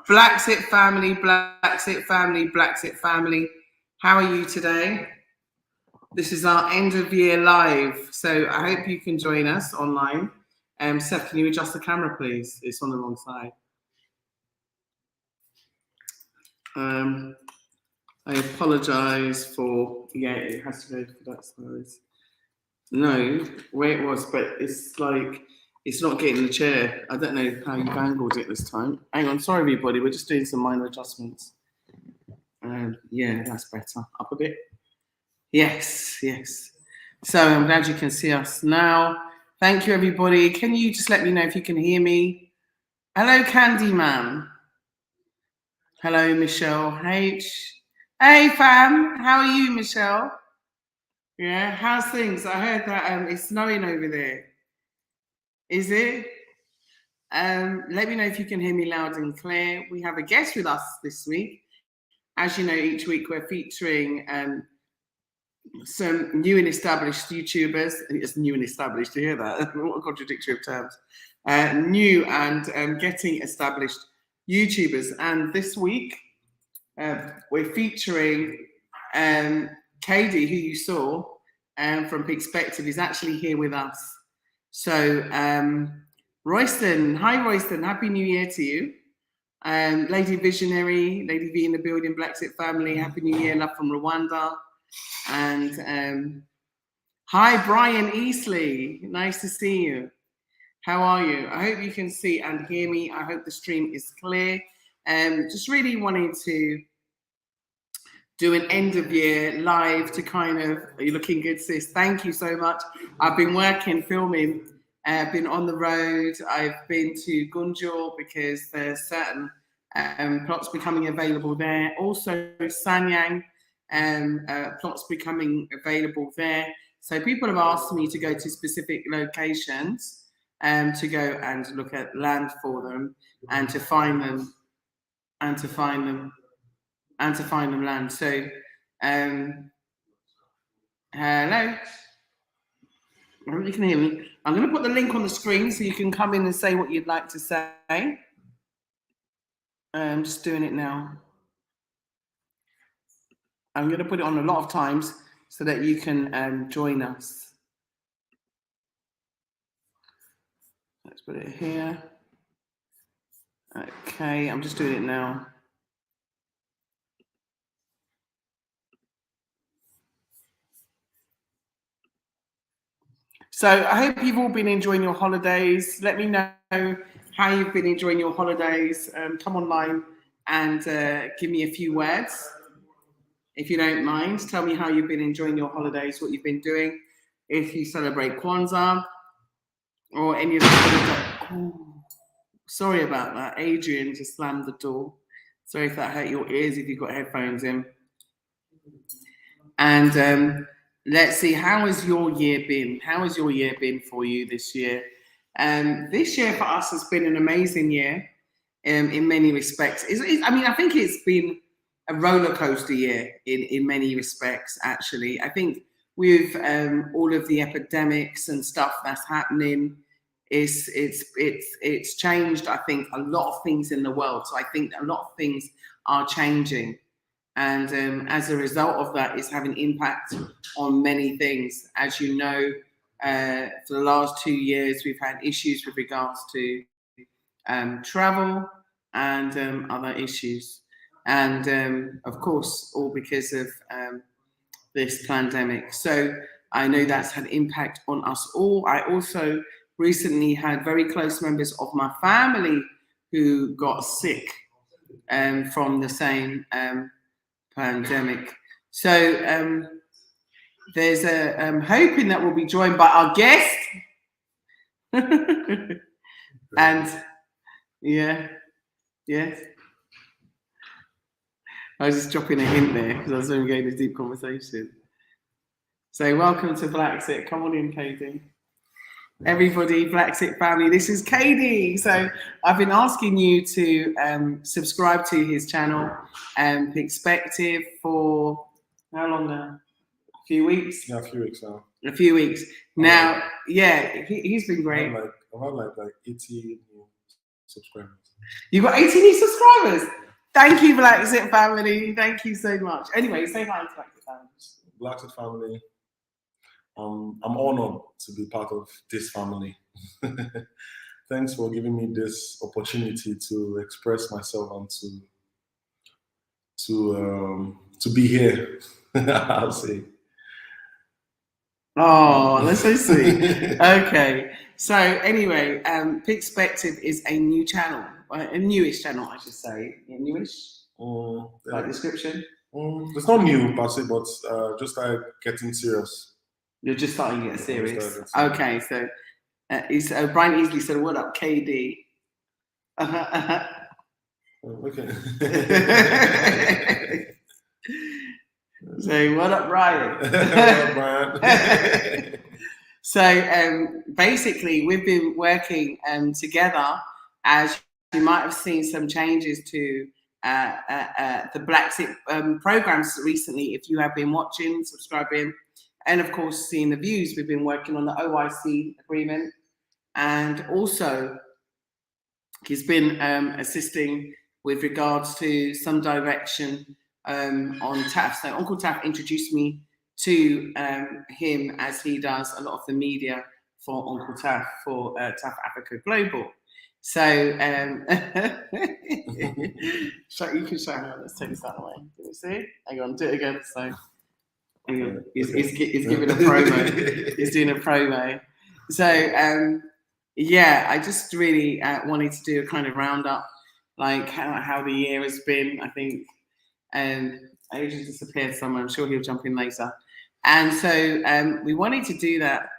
Black Xit Family, Black Xit Family, Black Xit Family. How are you today? This is our end of year live, so I hope you can join us online. Seth, can you adjust the camera, please? It's on the wrong side. I apologise for, yeah, it has to go for that size. No, where it was, but it's like, it's not getting the chair. I don't know how you've angled it this time. Hang on, sorry everybody, we're just doing some minor adjustments. Yeah, that's better. Up a bit. Yes, yes. So I'm glad you can see us now. Thank you, everybody. Can you just let me know if you can hear me? Hello, Candyman. Hello, Michelle H. Hey, fam. How are you, Michelle? Yeah, how's things? I heard that it's snowing over there. Is it? Let me know if you can hear me loud and clear. We have a guest with us this week. As you know, each week we're featuring some new and established YouTubers. It's new and established, to hear that. What a contradictory of terms. New and getting established YouTubers. And this week we're featuring Katie, who you saw from Perspective, is actually here with us. So Royston, hi Royston, Happy New Year to you. Lady Visionary, Lady V in the building, Black Xit Family, Happy New Year, love from Rwanda. And hi Brian Easley, nice to see you. How are you? I hope you can see and hear me. I hope the stream is clear. Just really wanted to do an end of year live to kind of, you're looking good, sis. Thank you so much. I've been working, filming, been on the road. I've been to Gunjur because there's certain plots becoming available there. Also Sanyang, plots becoming available there. So people have asked me to go to specific locations to go and look at land for them and to find them land. So hello. I hope you can hear me. I'm going to put the link on the screen so you can come in and say what you'd like to say. I'm just doing it now. I'm going to put it on a lot of times so that you can join us. Let's put it here. Okay, I'm just doing it now. So I hope you've all been enjoying your holidays. Let me know how you've been enjoying your holidays. Come online and give me a few words, if you don't mind. Tell me how you've been enjoying your holidays, what you've been doing. If you celebrate Kwanzaa or any of the holidays. Oh, sorry about that. Adrian just slammed the door. Sorry if that hurt your ears if you've got headphones in. And let's see, how has your year been? How has your year been for you this year? This year for us has been an amazing year in many respects. I mean, I think it's been a roller coaster year in many respects, actually. I think with all of the epidemics and stuff that's happening, it's changed, I think, a lot of things in the world. So I think a lot of things are changing. And as a result of that, it's having impact on many things. As you know, for the last 2 years, we've had issues with regards to travel and other issues. And of course, all because of this pandemic. So I know that's had impact on us all. I also recently had very close members of my family who got sick from the same pandemic. So there's a hoping that we'll be joined by our guest. And yes. I was just dropping a hint there because I was going to go into deep conversation. So welcome to Black Xit. Come on in, Katie. Everybody, Black Xit family, this is Katie. So I've been asking you to subscribe to his channel, Perspective, for how long now? A few weeks? Yeah, a few weeks now. A few weeks. Now, yeah, he's been great. I have like 80 subscribers. You got 18 new subscribers. Thank you, Bla Xit Family. Thank you so much. Anyway, say hi to Bla Xit Family. Bla Xit Family. I'm honored to be part of this family. Thanks for giving me this opportunity to express myself and to be here. I'll say. Oh, that's so sweet. Okay. So anyway, Perspective is a new channel, a newish channel, I should say. Yeah, newish? Like description? It's not new per se, but just like getting serious. You're just starting to get serious. Okay, so Brian Easley said, "What up, KD?" Okay. So what up, Ryan? What up, Brian? So basically, we've been working together. As you might have seen some changes to the Bla Xit programs recently. If you have been watching, subscribing, and of course seeing the views, we've been working on the OIC agreement, and also he's been assisting with regards to some direction on TAF. So Uncle TAF introduced me to him, as he does a lot of the media for Uncle TAF for TAF Africa Global. So you can show her. Let's take this out of the way. Can you see? Hang on, do it again. So he's giving a promo. He's doing a promo. So yeah, I just really wanted to do a kind of roundup, like how the year has been. I think Adrian disappeared somewhere. I'm sure he'll jump in later. And so we wanted to do that.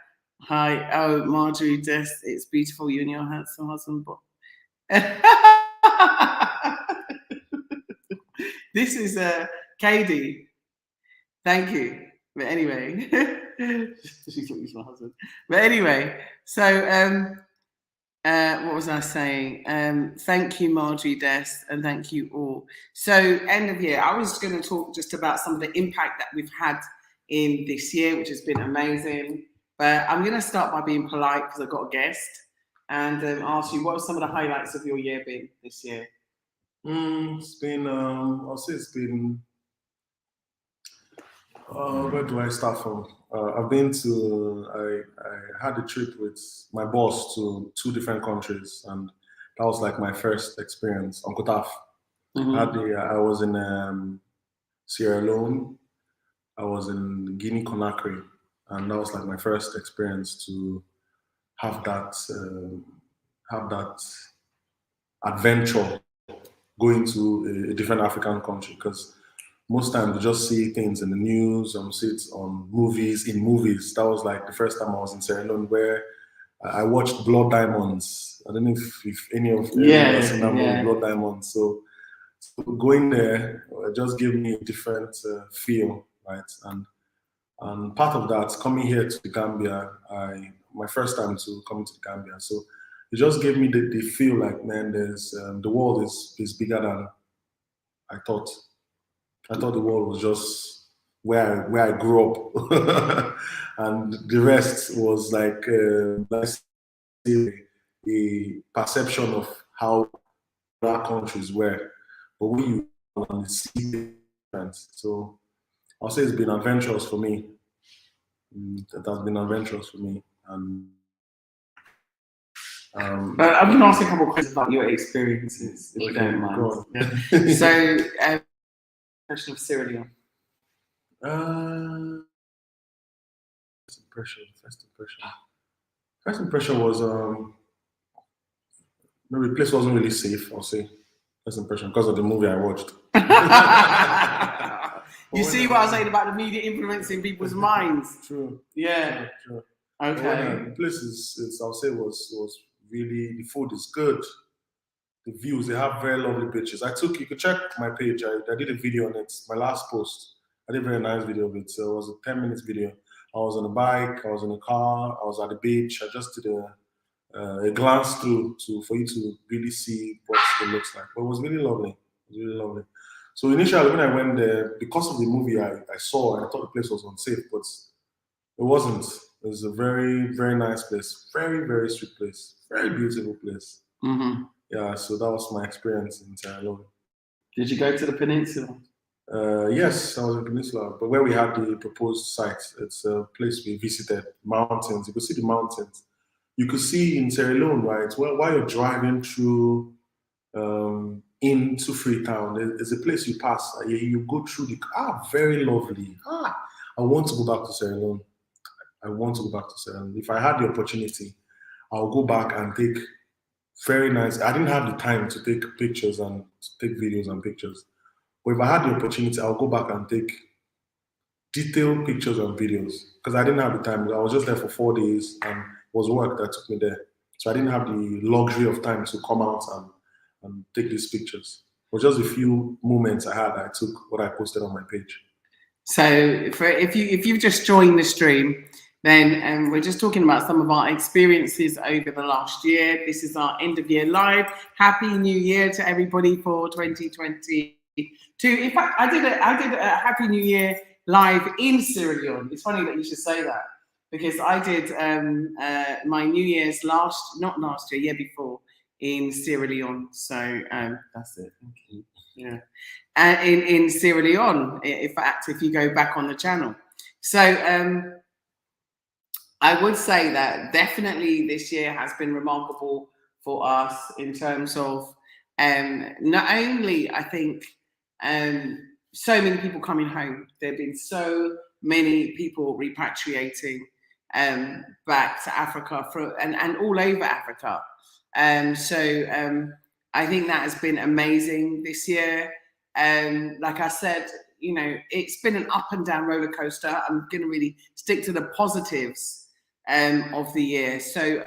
Hi, oh, Marjorie Des, it's beautiful, you and your handsome husband. This is Katie. Thank you. But anyway, she's my husband. But anyway, so what was I saying? Thank you, Marjorie Des, and thank you all. So end of year, I was going to talk just about some of the impact that we've had in this year, which has been amazing. But I'm going to start by being polite because I've got a guest and ask you, what have some of the highlights of your year been this year? It's been, I'll say it's been, where do I start from? I've been to, I had a trip with my boss to 2 different countries, and that was like my first experience. Uncle TAF. I was in Sierra Leone, I was in Guinea Conakry, and that was like my first experience to have that adventure going to a different African country, because most times you just see things in the news, see it on movies, That was like the first time I was in Sierra Leone, where I watched Blood Diamonds. I don't know if any of you have seen that movie, Blood Diamonds. So going there just gave me a different feel, right? And part of that, coming here to the Gambia, my first time to come to the Gambia. So it just gave me the feel like, man, there's the world is bigger than I thought. I thought the world was just where I grew up, and the rest was like a perception of how other countries were. But when you see different, so I'll say it's been adventurous for me. It has been adventurous for me, and I'm going to ask a couple of questions about your experiences, if you don't mind. Yeah. So, question of Sierra Leone. First impression was maybe the place wasn't really safe. I'll say first impression because of the movie I watched. You see what I was saying about the media influencing people's minds? True. Yeah. True. Okay. The place I'll say was really, the food is good. The views, they have very lovely beaches. You could check my page. I did a video on it. My last post, I did a very nice video of it. So it was a 10 minutes video. I was on a bike, I was in a car, I was at the beach. I just did a glance through for you to really see what it looks like. But it was really lovely. It was really lovely. So initially when I went there, because of the movie I saw, I thought the place was unsafe, but it wasn't. It was a very, very nice place. Very, very sweet place. Very beautiful place. Mm-hmm. Yeah, so that was my experience in Sierra Leone. Did you go to the peninsula? Yes, I was in Peninsula, but where we had the proposed site, it's a place we visited, mountains. You could see the mountains. You could see in Sierra Leone, right, while you're driving through into Freetown, there's a place you pass. You go through very lovely. I want to go back to Sierra Leone. I want to go back to Sierra Leone. If I had the opportunity, I'll go back and take very nice. I didn't have the time to take pictures and to take videos and pictures. But if I had the opportunity, I'll go back and take detailed pictures and videos because I didn't have the time. I was just there for 4 days and it was work that took me there. So I didn't have the luxury of time to come out and take these pictures. It was just a few moments I had. I took what I posted on my page. So if you've just joined the stream, then we're just talking about some of our experiences over the last year. This is our end of year live. Happy New Year to everybody for 2022. In fact, I did a Happy New Year live in Sierra Leone. It's funny that you should say that because I did my New Year's year before in Sierra Leone. So that's it. Thank you. Yeah. In Sierra Leone, in fact, if you go back on the channel. So I would say that definitely this year has been remarkable for us in terms of not only, I think, so many people coming home. There have been so many people repatriating back to Africa and all over Africa. I think that has been amazing this year. Like I said, you know, it's been an up and down roller coaster. I'm going to really stick to the positives of the year. So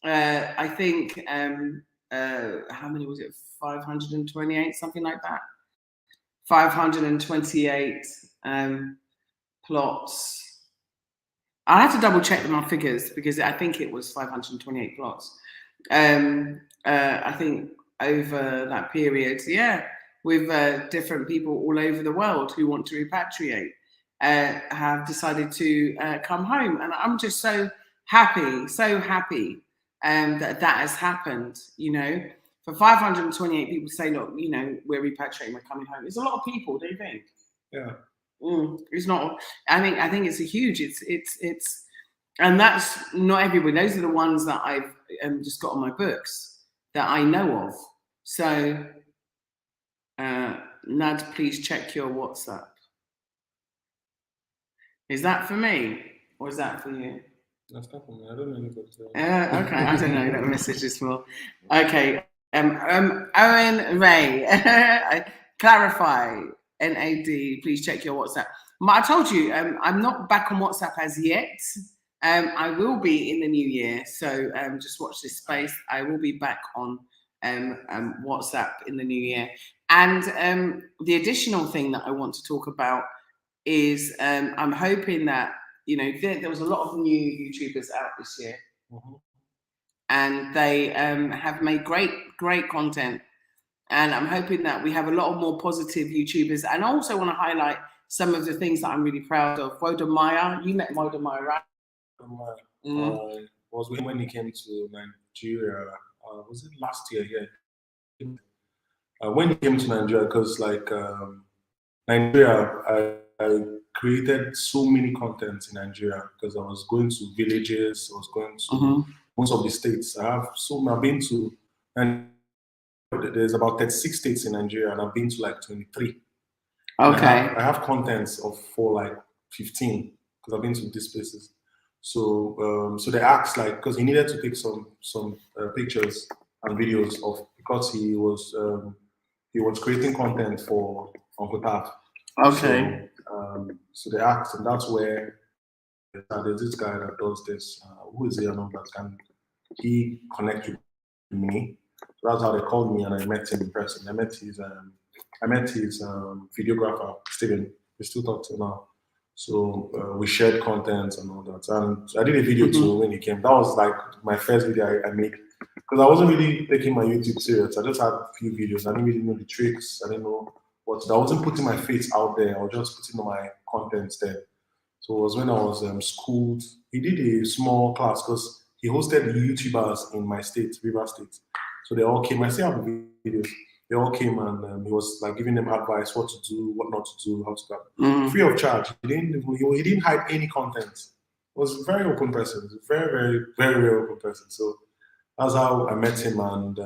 I think how many was it? 528, something like that. 528 plots. I'll have to double check my figures because I think it was 528 plots. I think over that period, with different people all over the world who want to repatriate, have decided to come home. And I'm just so happy that has happened, you know. For 528 people to say, look, you know, we're repatriating, we're coming home. It's a lot of people, don't you think? Yeah. It's not. I think it's a huge. It's, and that's not everybody. Those are the ones that I've just got on my books that I know of. So, Nad, please check your WhatsApp. Is that for me or is that for you? That's not for me. I don't know anybody. Okay, I don't know that message is for. Okay. Owen Ray, clarify, NAD, please check your WhatsApp. I told you, I'm not back on WhatsApp as yet. I will be in the new year, so just watch this space. I will be back on WhatsApp in the new year. And the additional thing that I want to talk about is I'm hoping that, you know, there was a lot of new YouTubers out this year. Mm-hmm. And they have made great content. And I'm hoping that we have a lot of more positive YouTubers. And I also want to highlight some of the things that I'm really proud of. Wodamaya, you met Wodamaya, right? Was when he came to Nigeria. Was it last year? Yeah. When he came to Nigeria, because like Nigeria, I created so many contents in Nigeria because I was going to villages, I was going to most of the states. I've been to, and there's about 36 states in Nigeria, and I've been to like 23. Okay. I have contents for like 15 because I've been to these places. So so they asked, like, because he needed to take some pictures and videos of, because he was creating content for Uncle Taf. Okay. So they asked, and that's where there's this guy that does this. Who is he? I know that can he connect with me. So that's how they called me, and I met him in person. I met his videographer, Steven. We still talk to now. So we shared content and all that. And I did a video too when he came. That was like my first video I made, because I wasn't really taking my YouTube serious. I just had a few videos. I didn't really know the tricks. I didn't know what. I wasn't putting my face out there. I was just putting my contents there. So it was when I was schooled. He did a small class because he hosted the YouTubers in my state, River State. So they all came. I still have the videos. They all came and he was like giving them advice, what to do, what not to do, how to go. Free of charge. He didn't hide any content. It was a very open person. Very, very, very, very open person. So that's how I met him, and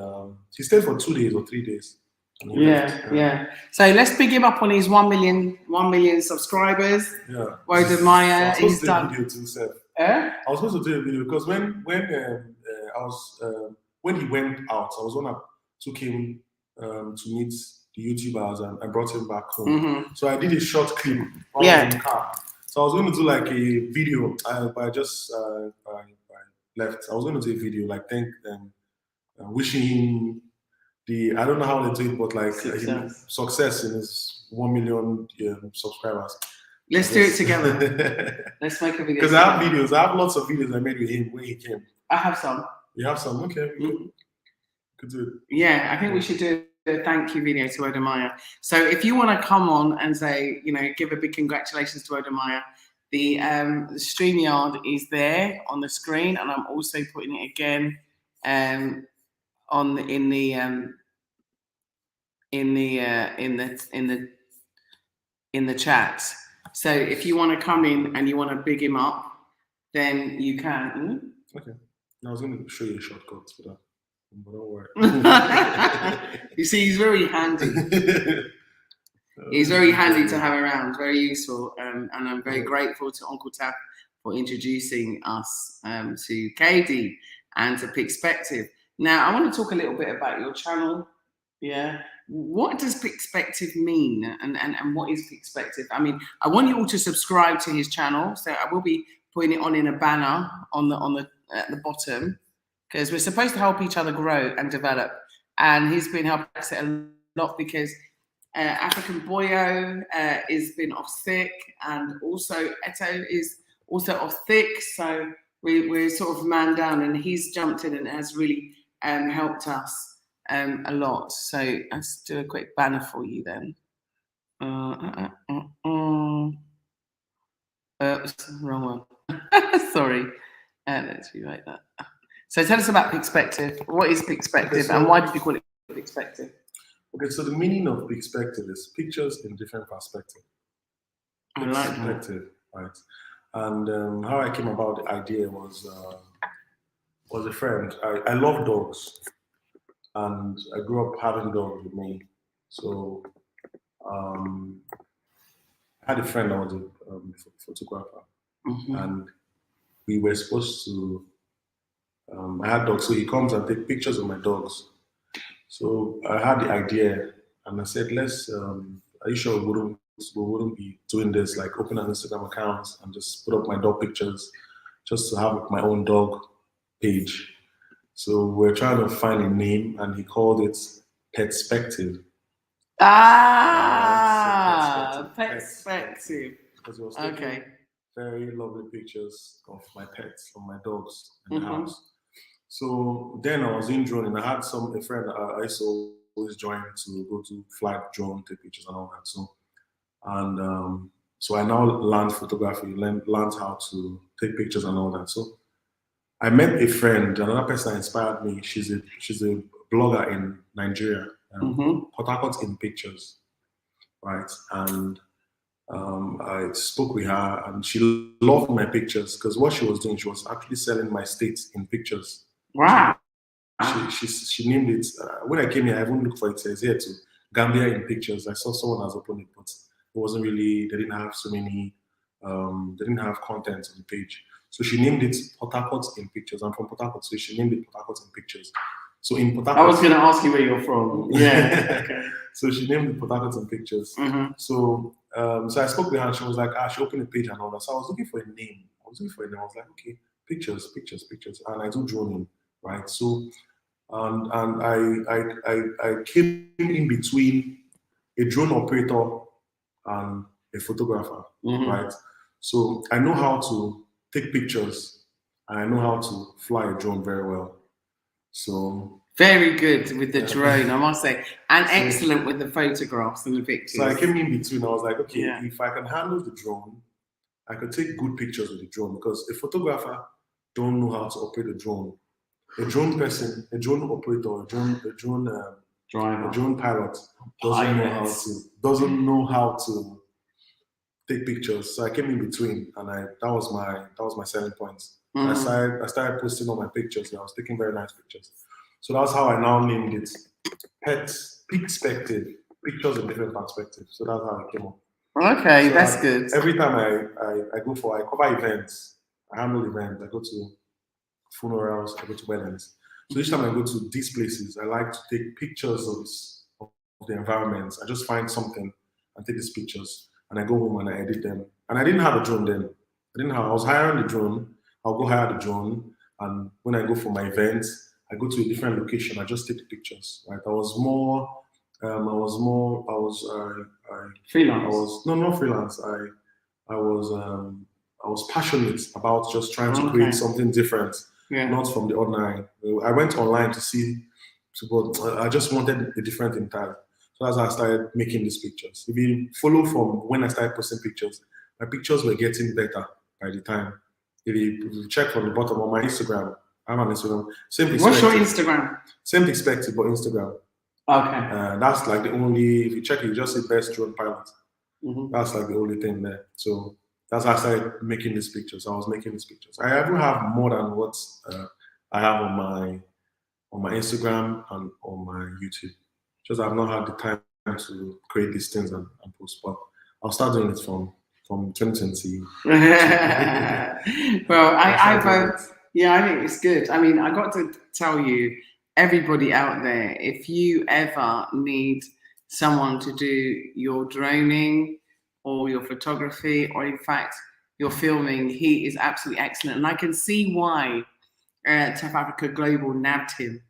he stayed for 2 days or 3 days. Yeah. So let's big him up on his 1 million subscribers. Yeah. Wodamaya, he's done. Video to himself. I was supposed to do a video because when he went out, I was one that took him to meet the YouTubers, and I brought him back home. So I did a short clip while I was in the car. So I was going to do like a video, but I just I left. I was going to do a video, like thank them, wishing him I don't know how they do it, but like success in his 1 million subscribers. Let's do it together. Let's make a video. Because I have videos. I have lots of videos I made with him when he came. I have some. You have some? Okay. Could do it. Yeah, I think we should do a thank you video to Wodamaya. So if you want to come on and say, give a big congratulations to Wodamaya, the StreamYard is there on the screen, and I'm also putting it again in the chat. So if you want to come in and you want to big him up, then you can. Okay. I was going to show you a shortcut for that, but don't worry. You see, he's very handy. He's very handy to have around, very useful, and I'm very grateful to Uncle Tap for introducing us to KD and to Pixpective. Now, I want to talk a little bit about your channel. Yeah. What does Pixpective mean, and what is Pixpective? I mean, I want you all to subscribe to his channel. So I will be putting it on in a banner at the bottom, because we're supposed to help each other grow and develop. And he's been helping us a lot because African Boyo has been off sick, and also Eto is also off sick. So we're sort of man down, and he's jumped in and has really helped us a lot. So let's do a quick banner for you then. Wrong one. Sorry. Let's rewrite that. So tell us about Pixpective. What is Pixpective, and why did you call it Pixpective? Okay, so the meaning of Pixpective is pictures in different perspectives. I like that. Perspective, right? And how I came about the idea was a friend. I love dogs, and I grew up having dogs with me. So I had a friend that was a photographer, and we were supposed to. I had dogs, so he comes and takes pictures of my dogs. So I had the idea, and I said, "Let's. Are you sure we wouldn't be doing this? Like open an Instagram account and just put up my dog pictures, just to have my own dog page." So we're trying to find a name, and he called it Petspective. Petspective. Because he was taking very lovely pictures of my pets, of my dogs in the house. So then I was in drone, and I had a friend I used to always join to go to fly drone, take pictures and all that. So I now learned photography, learned how to take pictures and all that. So I met a friend, another person that inspired me. She's a blogger in Nigeria, Port Harcourt in Pictures, right? And I spoke with her, and she loved my pictures, because what she was doing, she was actually selling my states in pictures. Wow. She named it. When I came here, I even looked for it. It says here to Gambia in Pictures. I saw someone has opened it, but it wasn't really. They didn't have so many. They didn't have content on the page. So she named it Port Harcourt in Pictures. I'm from Port Harcourt, so she named it Port Harcourt in Pictures. So in Port Harcourt, I was going to ask you where you're from. Yeah. Okay. So she named it Port Harcourt in Pictures. So I spoke with her, and she was like, she opened a page and all that. So I was looking for a name. I was like, okay, pictures, and I do droning, right? So, and I came in between a drone operator and a photographer, right? So I know how to take pictures, and I know how to fly a drone very well. So very good with the drone, I must say, and excellent with the photographs and the pictures. So I came in between. I was like, okay, if I can handle the drone, I could take good pictures with the drone, because a photographer don't know how to operate a drone. a drone person, a drone operator, a drone pilot doesn't know how to take pictures. So I came in between, and that was my selling point. I started posting all my pictures, and I was taking very nice pictures. So that's how I now named it Perspective, pictures in different perspectives. So that's how it came up. Okay, so that's good. Every time I cover events, I handle events, I go to funerals, I go to weddings. So each time I go to these places, I like to take pictures of the environment. I just find something and take these pictures, and I go home and I edit them. And I didn't have a drone then. I was hiring the drone. I'll go hire the drone, and when I go for my events, I go to a different location. I just take the pictures. Right? I was freelance. Not freelance. I was passionate about just trying to create something different, not from the ordinary. I went online to see, but I just wanted a different entirely. So that's how I started making these pictures. If you follow from when I started posting pictures, my pictures were getting better by the time. If you check from the bottom of my Instagram, I'm on Instagram. Same perspective. What's your Instagram? Same perspective, but Instagram. Okay. That's like the only, if you check it, you just see best drone pilot. That's like the only thing there. So that's how I started making these pictures. I was making these pictures. I even have more than what I have on my Instagram and on my YouTube. Just I've not had the time to create these things and post. But I'll start doing it from 2020. Well, I think it's good. I mean, I got to tell you, everybody out there, if you ever need someone to do your droning or your photography, or in fact your filming, he is absolutely excellent. And I can see why South Africa Global nabbed him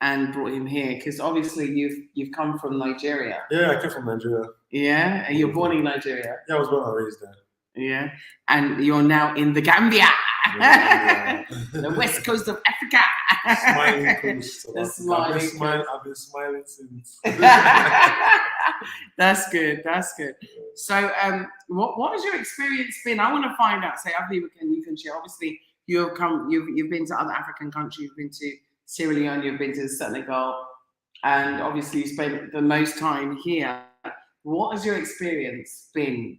and brought him here, because obviously you've come from Nigeria. Yeah, I came from Nigeria. Yeah, and you're born in Nigeria. Yeah, I was born and raised there. Yeah, and you're now in the Gambia, the west coast of Africa. Smiling coast. I've been smiling since. That's good. That's good. So, what has your experience been? I want to find out. Say, other people you can share. Obviously, you've been to other African countries. You've been to Sierra Leone. You've been to Senegal, and obviously, you spent the most time here. What has your experience been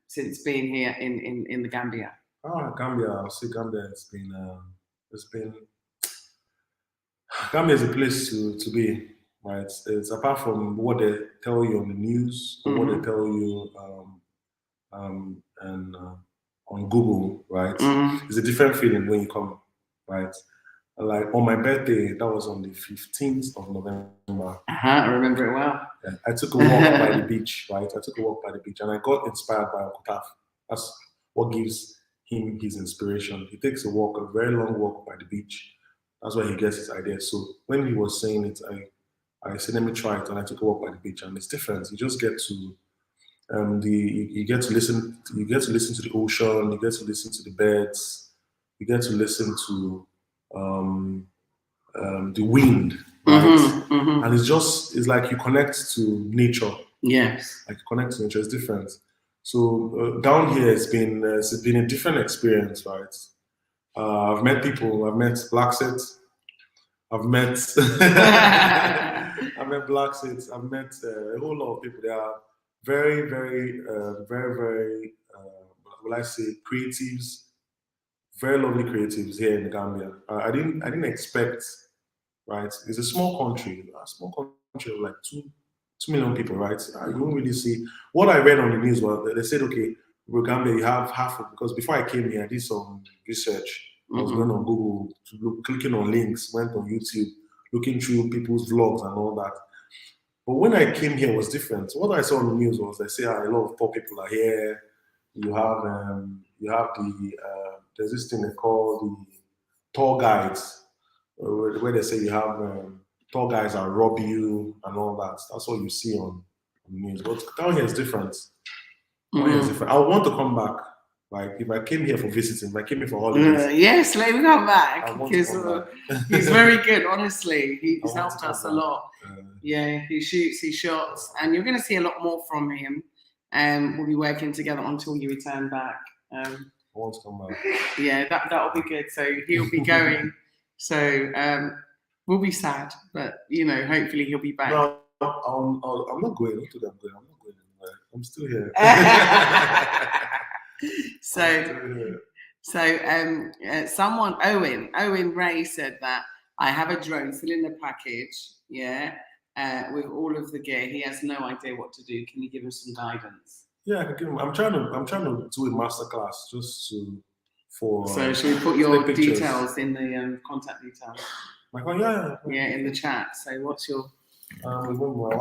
since being here in the Gambia? Gambia. I'll say Gambia. Gambia is a place to be. Right? It's apart from what they tell you on the news, or what they tell you on Google, right? It's a different feeling when you come, right? Like on my birthday, that was on the 15th of November. I remember it well. Yeah, I took a walk by the beach, right? And I got inspired by Uncle Taf. That's what gives him his inspiration. He takes a very long walk by the beach. That's where he gets his ideas. So when he was saying it, I said, let me try it, and I took a walk by the beach, and it's different. You just get to you get to listen to the ocean, you get to listen to the birds, you get to listen to the wind, right? And it's like you connect to nature. Yes, like you connect to nature. It's different. So down here, it's been a different experience, right? I've met people. I've met Bla Xit. I've met Bla Xit. I've met a whole lot of people. They are very, very, very, will I say, creatives, very lovely creatives here in Gambia. I didn't expect, right? It's a small country of like 2 million people, right? You don't really see. What I read on the news was they said, okay, with Gambia, you have half of, because before I came here, I did some research. I was going on Google, clicking on links, went on YouTube, looking through people's vlogs and all that. But when I came here, it was different. What I saw on the news was they say a lot of poor people are here. You have there's this thing they call the tour guides, where they say you have tour guides that rob you and all that. That's what you see on the news. But down here is different. I want to come back. Like if I came here for visiting, if I came here for holidays. Yes, let me come back, because he's very good. Honestly, he's helped us a lot. Yeah, he shoots, he shots, and you're going to see a lot more from him. We'll be working together until you return back. I want to come back. Yeah, that'll be good. So he'll be going So we'll be sad, but hopefully he'll be back. No, I'm not going. Not today. I'm not going anywhere. I'm still here. Someone, Owen Ray said that I have a drone still in the package, with all of the gear. He has no idea what to do. Can you give him some guidance? Yeah, I can give him. I'm trying to do a masterclass just for. So should we put your details in the contact details? Yeah, in the chat. So what's your? No, like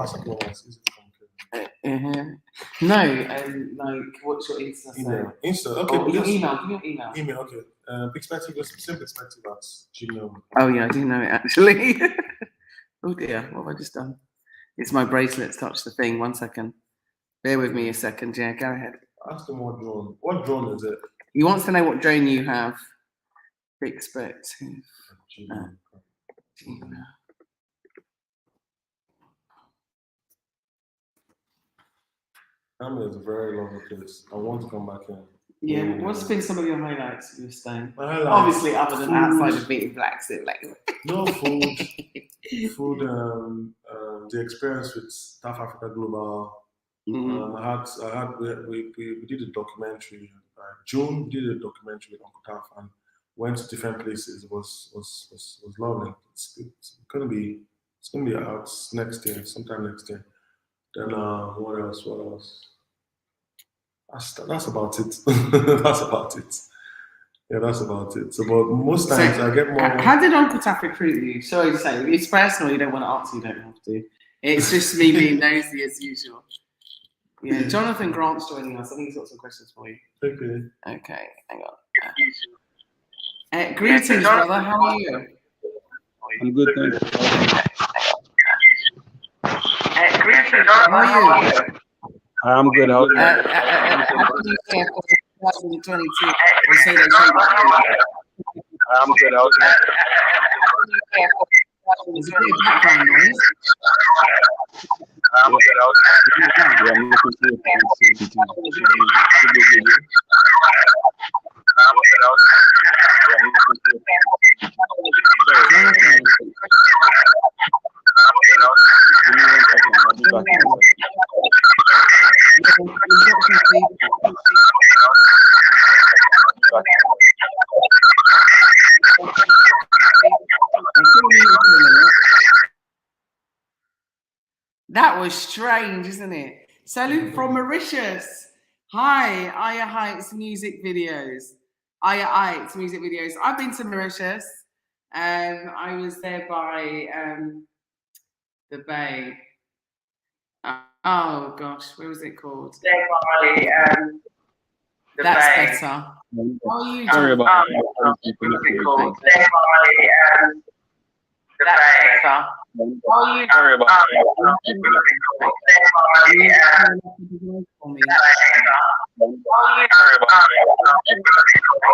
what's your Insta? Insta. Okay. Oh, your email. Give me your email. Email. Okay. Perspective. Same perspective at Gmail. Oh yeah, I do know it actually. Oh dear, what have I just done? It's my bracelets touch the thing. 1 second. Bear with me a second. Yeah, go ahead. Ask him what drone. What drone is it? He wants to know what drone you have. Perspective. Gambia is a very lovely place. I want to come back here. Yeah, what's been some of your highlights of your stay? My highlights, obviously, other than outside of meeting Bla Xit, like no food, the experience with South Africa Global. We did a documentary. June did a documentary with Uncle Taf and went to different places. It was lovely. It's gonna be out next year, sometime next year. Then what else? That's about it. That's about it. Yeah, that's about it. So, but most times I get more. How did Uncle Taf recruit you? Sorry to say, it's personal. You don't want to answer. You don't have to. It's just me being nosy as usual. Yeah, Jonathan Grant's joining us. I think he's got some questions for you. Okay, hang on. Greetings, brother. How are you? I'm good, thanks. Greetings, how are you? I'm good. How are you? Happy New Year for 2022. I'm good. How are you? Is it a background noise? I'm good. How are you? Yeah, I'm looking forward to it. Should be a good year. I'm good. How are you? Yeah, I'm looking forward to it. I'll be back. That was strange, isn't it? Salute from Mauritius. Hi, Aya Heights music videos. Aya Heights music videos. I've been to Mauritius. I was there by the Bay. Oh gosh, where was it called? There by that's Bay. Better. How are you? Sorry about what was it called? There by that's better. How are you? Sorry about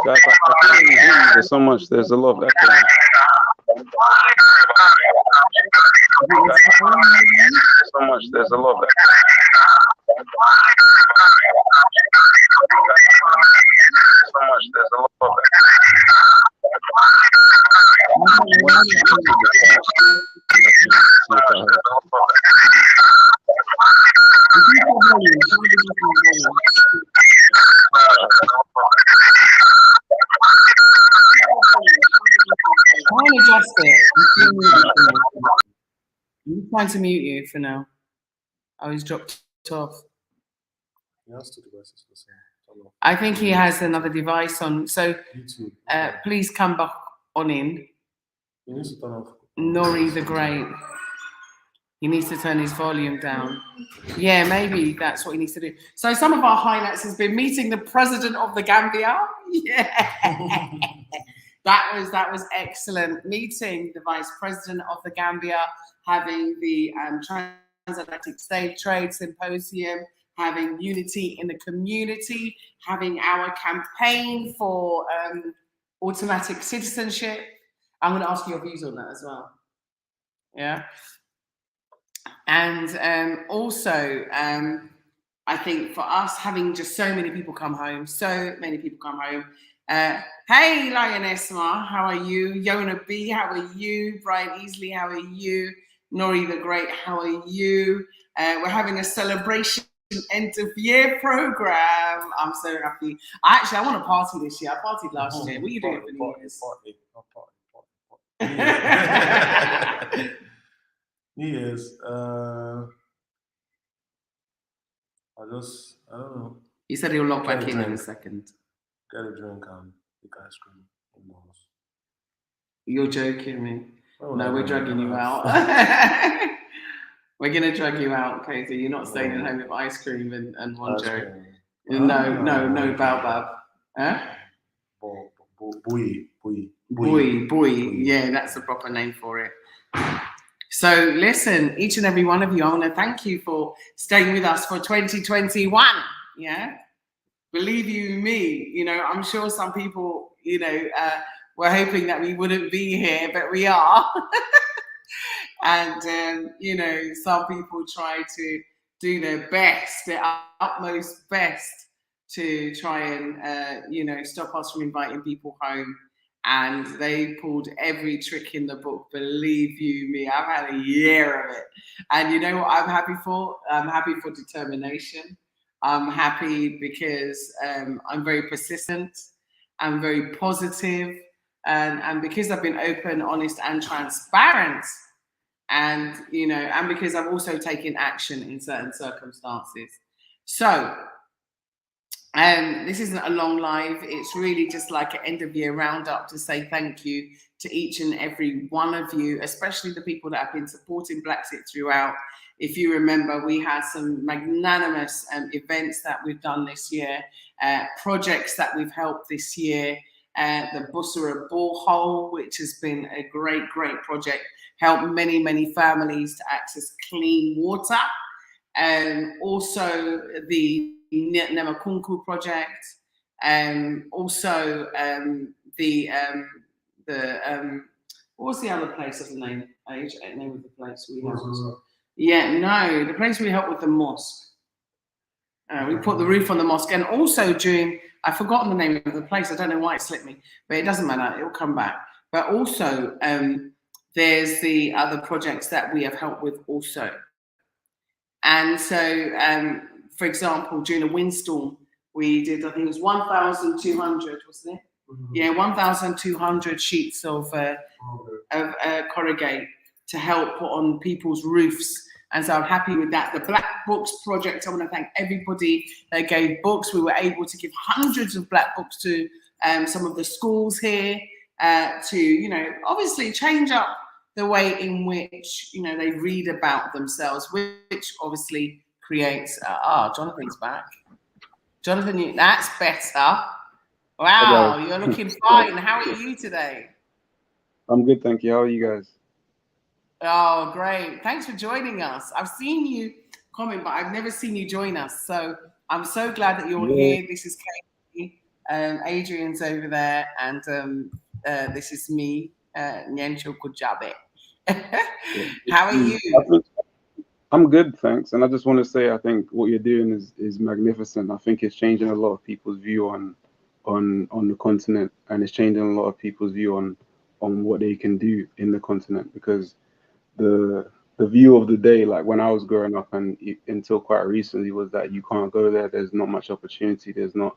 Guys, I can't even hear you. There's so much. There's a lot of echo. So much. There's a lot of echo. So much. There's a lot of Adjust it. I'm trying to mute you for now. Oh, he's dropped off. I think he has another device on. So please come back on in. He needs to turn off. Nori the Great. He needs to turn his volume down. Yeah, maybe that's what he needs to do. So some of our highlights has been meeting the president of the Gambia. Yeah. That was excellent. Meeting the vice president of the Gambia, having the transatlantic slave trade symposium, having unity in the community, having our campaign for automatic citizenship. I'm going to ask your views on that as well. Yeah. And also, I think for us, having just so many people come home, Hey, Lioness Ma, how are you? Yona B, how are you? Brian Easley, how are you? Nori the Great, how are you? We're having a celebration end of year program. I'm so happy. I want to party this year. I partied last year. What are you doing for New Year's? New Year's. I don't know. He said he'll log back in a second. Get a drink and pick ice cream in the house. You're joking me. Oh, no, we're dragging you out. We're gonna drag you out, Katie. You're not staying at home with ice cream and one joke. No, baobab. Huh? Bui. Yeah, that's the proper name for it. So listen, each and every one of you, I want to thank you for staying with us for 2021. Yeah, believe you me, I'm sure some people, were hoping that we wouldn't be here, but we are. And some people try to do their best, their utmost best, to try and stop us from inviting people home. And they pulled every trick in the book. Believe you me, I've had a year of it. And you know what I'm happy for? I'm happy for determination. I'm happy because I'm very persistent. I'm very positive. And because I've been open, honest, and transparent. And, and because I've also taken action in certain circumstances. So, this isn't a long live. It's really just like an end of year roundup to say thank you to each and every one of you, especially the people that have been supporting Bla Xit throughout. If you remember, we had some magnanimous events that we've done this year, projects that we've helped this year. The Busura borehole, which has been a great project, helped many families to access clean water. And also the Nemakunku project, also the what was the other place of the name? Name of the place we helped? Yeah, no, the place we helped with the mosque. We put the roof on the mosque, and also I've forgotten the name of the place. I don't know why it slipped me, but it doesn't matter. It will come back. But also, there's the other projects that we have helped with also. And so, for example, during a windstorm, we did, I think it was 1,200, wasn't it? Mm-hmm. Yeah, 1,200 sheets of corrugate to help put on people's roofs. And so I'm happy with that. The Black Books project, I want to thank everybody that gave books. We were able to give hundreds of black books to some of the schools here to, obviously change up the way in which, they read about themselves, which obviously creates, Jonathan's back. Jonathan, that's better. Wow, you're looking fine. How are you today? I'm good, thank you. How are you guys? Oh, great. Thanks for joining us. I've seen you comment, but I've never seen you join us. So I'm so glad that you're here. This is Katie. Adrian's over there. And this is me, Nyancho Kujabe. How are you? I'm good, thanks. And I just want to say, I think what you're doing is magnificent. I think it's changing a lot of people's view on the continent, and it's changing a lot of people's view on what they can do in the continent, because the view of the day, like when I was growing up and until quite recently, was that you can't go there. There's not much opportunity. There's not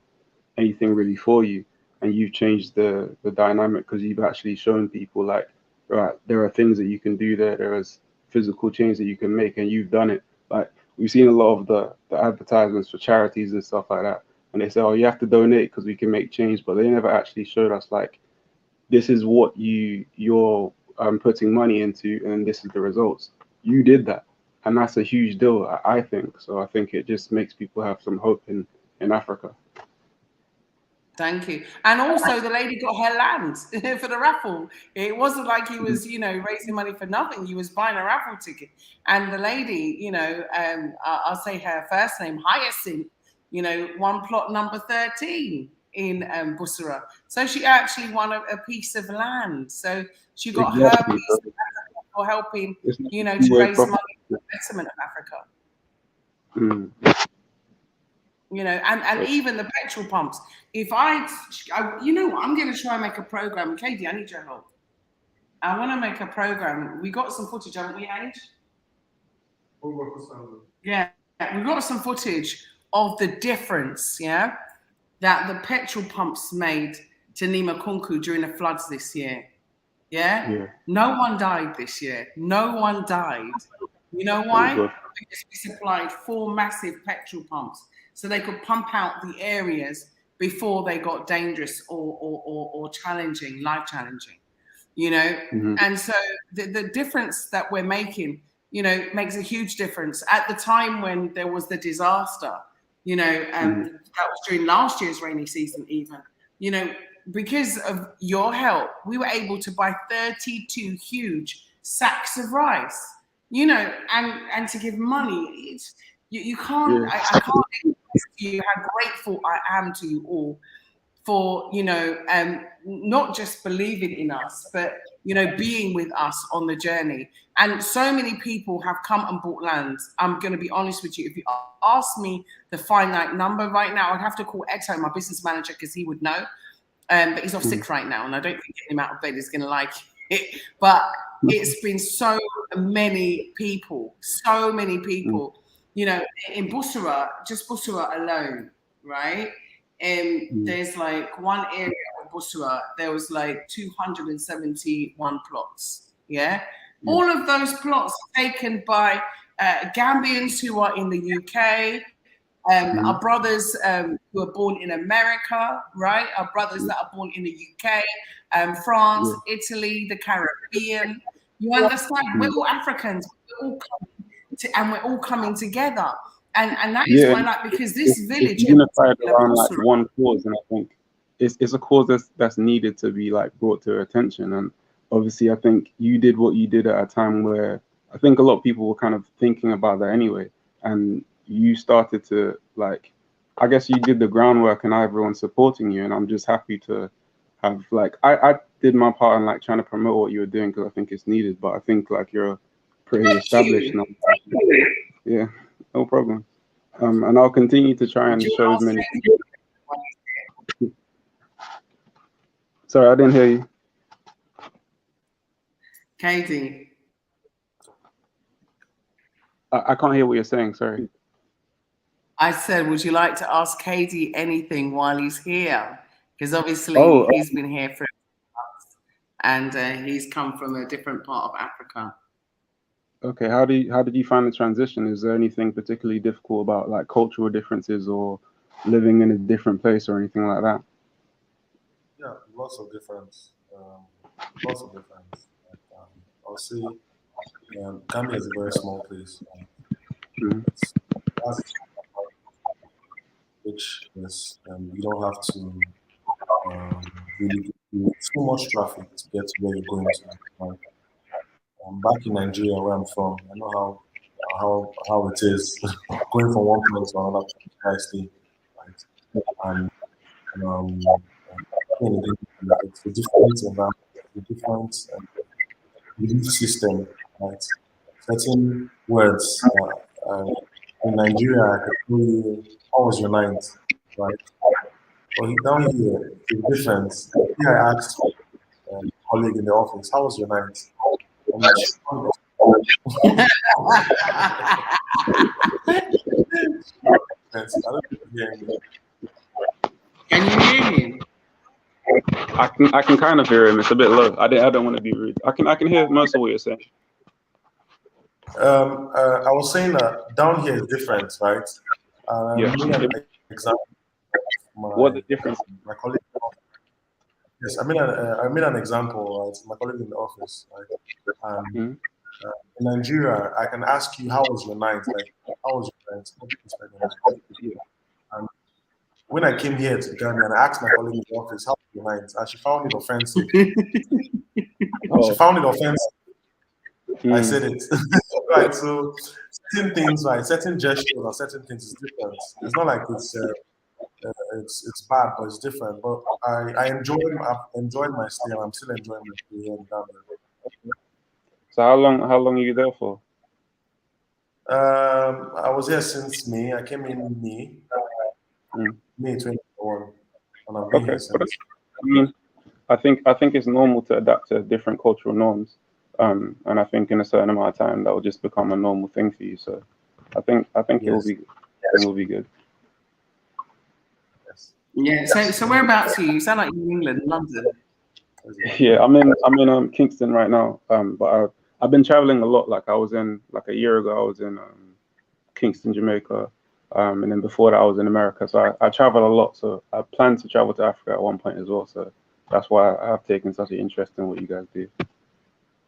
anything really for you. And you've changed the dynamic, because you've actually shown people like, right, there are things that you can do there. There is physical change that you can make, and you've done it. Like we've seen a lot of the advertisements for charities and stuff like that, and they say, oh, you have to donate because we can make change, but they never actually showed us like, this is what you're putting money into, and this is the results. You did that, and that's a huge deal, I think. So I think it just makes people have some hope in Africa. Thank you. And also the lady got her land for the raffle. It wasn't like he was, raising money for nothing. He was buying a raffle ticket. And the lady, I'll say her first name, Hyacinth, won plot number 13 in Busura. So she actually won a piece of land. So she got her piece of land for helping, to raise money for the betterment of Africa. you know, and even the petrol pumps. If I you know what, I'm going to try and make a program. Katie, I need your help. I want to make a program. We got some footage, haven't we, Age? Yeah, we got some footage of the difference, yeah, that the petrol pumps made to Nima Kunku during the floods this year. Yeah? No one died this year. No one died. You know why? Because we supplied 4 massive petrol pumps so they could pump out the areas before they got dangerous or challenging, life challenging. You know, and so the difference that we're making, you know, makes a huge difference. At the time when there was the disaster, you know, that was during last year's rainy season, even, you know, because of your help, we were able to buy 32 huge sacks of rice, you know, and to give money. It's you can't. I can't express to you how grateful I am to you all for, you know, not just believing in us, but, you know, being with us on the journey. And so many people have come and bought land. I'm going to be honest with you. If you ask me the finite number right now, I'd have to call Exo, my business manager, because he would know. But he's off sick right now, and I don't think getting him out of bed is going to like it. But it's been so many people, you know, in Bussorah, just Bussorah alone, right? There's like one area of Bussorah, there was like 271 plots. Yeah. All of those plots taken by Gambians who are in the UK, our brothers who are born in America, right? Our brothers that are born in the UK, France, Italy, the Caribbean. You understand? We're all Africans. We're all coming together. And that is why, like, because this village is unified around like one cause, and I think it's a cause that's needed to be like brought to attention. And obviously, I think you did what you did at a time where I think a lot of people were kind of thinking about that anyway, and you started to, like, I guess you did the groundwork, and now everyone's supporting you, and I'm just happy to have, like, I did my part in like trying to promote what you were doing because I think it's needed, but I think like you're pretty established now. Yeah. No problem. And I'll continue to try and show as many people. Sorry, I didn't hear you. Katie. I can't hear what you're saying, sorry. I said, would you like to ask Katie anything while he's here? Because obviously he's been here for months, and he's come from a different part of Africa. Okay, how did you find the transition? Is there anything particularly difficult about like cultural differences or living in a different place or anything like that? Yeah, lots of difference. I'll say Gambia is a very small place. Which is you don't have to really do too much traffic to get to where you're going to. Back in Nigeria, where I'm from, I know how it is going from one place to another place, right? And it's a different environment, a different belief system, right? Certain words in Nigeria, I could tell you, how was your night, right? But down here, it's different. Here I asked a colleague in the office, how was your night? I don't hear me. Can you hear him? I can kind of hear him. It's a bit low. I don't want to be rude. I can hear most of what you're saying. I was saying that down here is different, right? Yeah. Example. What the difference? My colleague. Yes, I made an example. Right? My colleague in the office, right? In Nigeria, I can ask you, how was your night? Like, how was your night? And when I came here to Gambia and I asked my colleague in the office, how was your night? And she found it offensive. She found it offensive. I said it. Right. So certain things, right, certain gestures or certain things is different. It's not like it's bad, but it's different. But I've enjoyed my stay, and I'm still enjoying my stay here in Gambia. So how long are you there for? I was here since May. I came in May. May 2021, and I've been Okay, here but since. I mean, I think it's normal to adapt to different cultural norms, and I think in a certain amount of time that will just become a normal thing for you. So, I think it will Yes. be good. Yes. Yeah. So whereabouts are you? You sound like you're in England, London. Yeah, I'm in Kingston right now. But I've been traveling a lot. Like I was in like a year ago. I was in Kingston, Jamaica. And then before that, I was in America. So I travel a lot. So I plan to travel to Africa at one point as well. So that's why I have taken such an interest in what you guys do.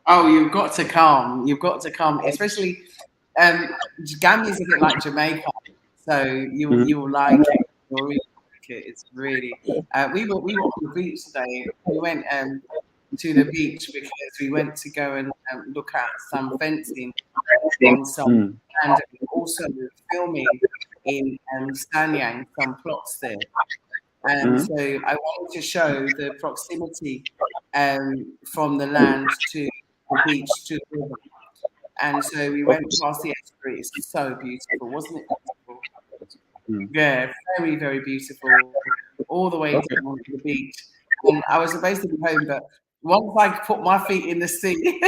Oh, you've got to come. You've got to come, especially Gambia's a bit like Jamaica, so you'll like it. You'll really like it. It's really. We were on the beach today. We went to the beach because we went to go and look at some fencing on some, and also filming in Sanyang, some plots there. And so I wanted to show the proximity from the land to the beach to the river. And so we went past the estuary. It's so beautiful, wasn't it beautiful? Yeah, very, very beautiful. All the way down to the beach. And I was supposed to be home, but once I put my feet in the sea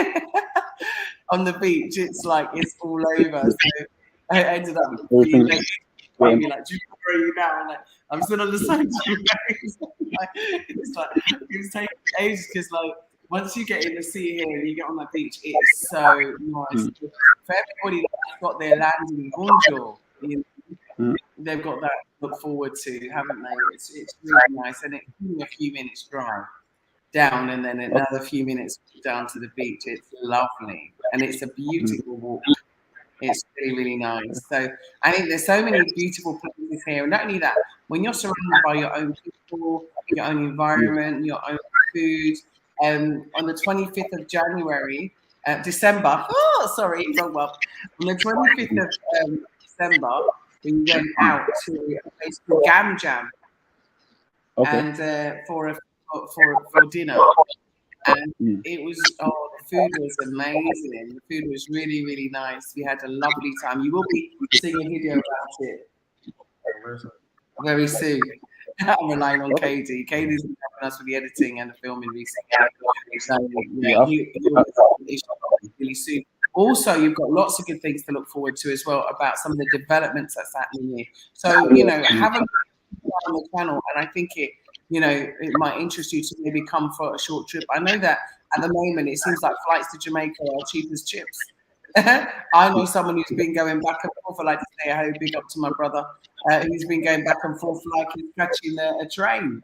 on the beach, it's like it's all over. So I ended up being late. Maybe like, do you where are you now? And like, I'm still on the side. It's like it was taking ages because like once you get in the sea here and you get on that beach, it's so nice. For everybody that's got their land in Gunjur, they've got that to look forward to, haven't they? It's really nice, and it's only a few minutes drive down, and then another few minutes down to the beach. It's lovely, and it's a beautiful walk. It's really, really nice. So I think there's so many beautiful places here. And not only that, when you're surrounded by your own people, your own environment, your own food, on the 25th of January, December, wrong one. On the 25th of December, we went out to a place called Gambia and for dinner. And it was, the food was amazing. The food was really, really nice. We had a lovely time. You will be seeing a video about it very soon. I'm relying on Katie. Katie's been helping us with the editing and the filming recently. So, really soon. Also, you've got lots of good things to look forward to as well about some of the developments that's happening here. So, have a look on the channel, and I think it might interest you to maybe come for a short trip. I know that at the moment it seems like flights to Jamaica are cheap as chips. I know someone who's been going back and forth. I like to say a big up to my brother who's been going back and forth like he's catching a train.